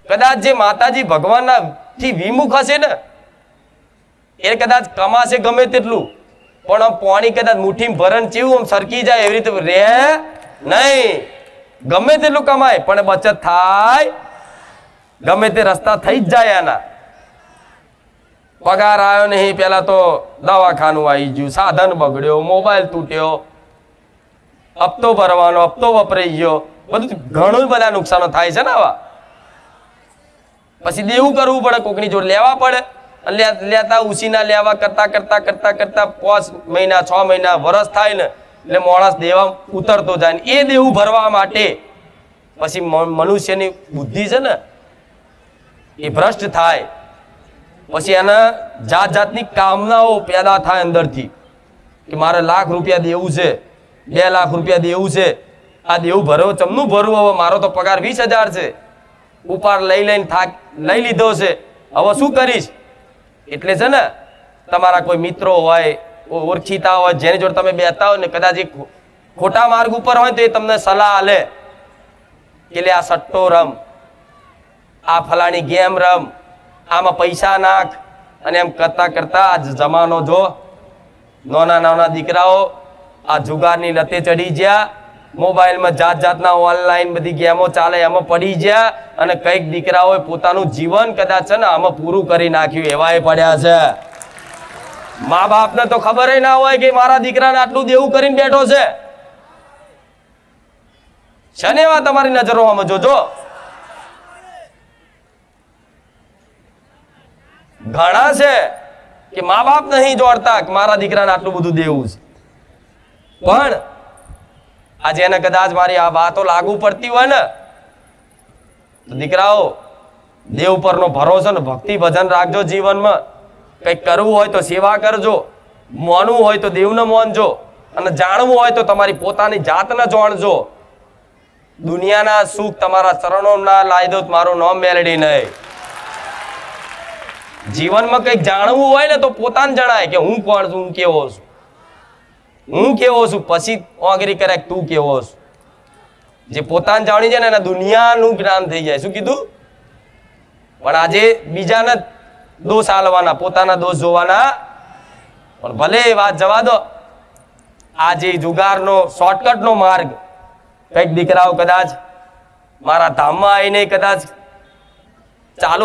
કદાચ જે માતાજી ભગવાનના થી વિમુખ હશે ને એ કદાચ કમાશે ગમે તેટલું, પણ આમ પાણી કદાચ મુઠ્ઠી ભરણ ચેવું આમ સરકી જાય એવી રીતે રે નહીં. ગમે તેટલું કમાય પણ બચત થાય, ગમે તે રસ્તા થઈ જ જાય. એના પગાર આવ્યો નહીં, પેલા તો દવાખાનું આવી ગયું, સાધન બગડ્યો, મોબાઈલ તૂટ્યો, હપ્તો ભરવાનો, હપ્તો વપરાઈ ગયો, બધું ઘણું બધા નુકસાનો થાય છે ને આવા. પછી દેવું કરવું પડે, કોકની જોડે લેવા પડે. લેતા ઉછીના લેવા કરતા કરતા કરતા કરતા 5 મહિના 6 મહિના વરસ થાય ને એટલે માણસ દેવા ઉતરતો જાય ને એ દેવું ભરવા માટે પછી મનુષ્યની બુદ્ધિ છે ને એ ભ્રષ્ટ થાય. પછી એના જાત જાતની કામનાઓ પેદા થાય અંદરથી કે મારે લાખ રૂપિયા દેવું છે, 2 લાખ રૂપિયા દેવું છે, આ દેવું ભરવો ચમનું ભરવું, હવે મારો તો પગાર 20,000 છે, ઉપાડ લઈ લઈને થાક લઈ લીધો છે, હવે શું કરીશ? એટલે છે ને તમારા કોઈ મિત્રો હોય, ઓળખીતા હોય, જેની જોડે તમે બેઠા હોય ને કદાચ એક ખોટા માર્ગ ઉપર હોય તો એ તમને સલાહ આલે કે લે આ સટ્ટો રમ, આ ફલાણી ગેમ રમ, આમાં પૈસા નાખ. અને એમ કરતા કરતા આ જમાનો જો નાના નાના દીકરાઓ આ જુગારની લતે ચડી ગયા, મોબાઈલમાં જાત જાતના ઓનલાઈન બધી ગેમો ચાલે એમાં પડી ગયા અને કઈક દીકરાઓએ પોતાનું જીવન કદાચ છે ને આમાં પૂરું કરી નાખ્યું એવાય પડ્યા છે. મા બાપને તો ખબર ના હોય કે મારા દીકરાને આટલું દેવું કરીને બેઠો છે. શનિવાર તમારી નજરોમાં જોજો ઘણા છે કે મા બાપ નહીં જોડતા કે મારા દીકરાને આટલું બધું દેવું છે, પણ આજે એને કદાચ મારી આ વાતો લાગુ પડતી હોય ને તો દીકરાઓ દેવ પરનો ભરોસો ને ભક્તિ ભજન રાખજો. જીવનમાં કંઈક કરવું હોય તો સેવા કરજો, માનવું હોય તો દેવને માનજો અને જાણવું હોય તો તમારી પોતાની જાતને જાણજો. દુનિયાના સુખ તમારા ચરણોના લાવી દો મારું નામ મેલડી નહીં. જીવનમાં કંઈક જાણવું હોય ને તો પોતાને જણાય કે હું કોણ છું, હું કેવો છું, હું કેવો છું, પછી ઓગરી કરે તું કેવો છું. જે પોતાને જાણી જાય ને એના દુનિયાનું જ્ઞાન થઈ જાય. શું કીધું? પણ આજે બીજાને દોષ આલવાના, પોતાના દોષ જોવાના. પણ ભલે વાત જવા દો, આજે જુગારનો શોર્ટકટનો માર્ગ કઈક દીકરાઓ કદાચ મારા ધામમાં આવીને કદાચ ચાલુ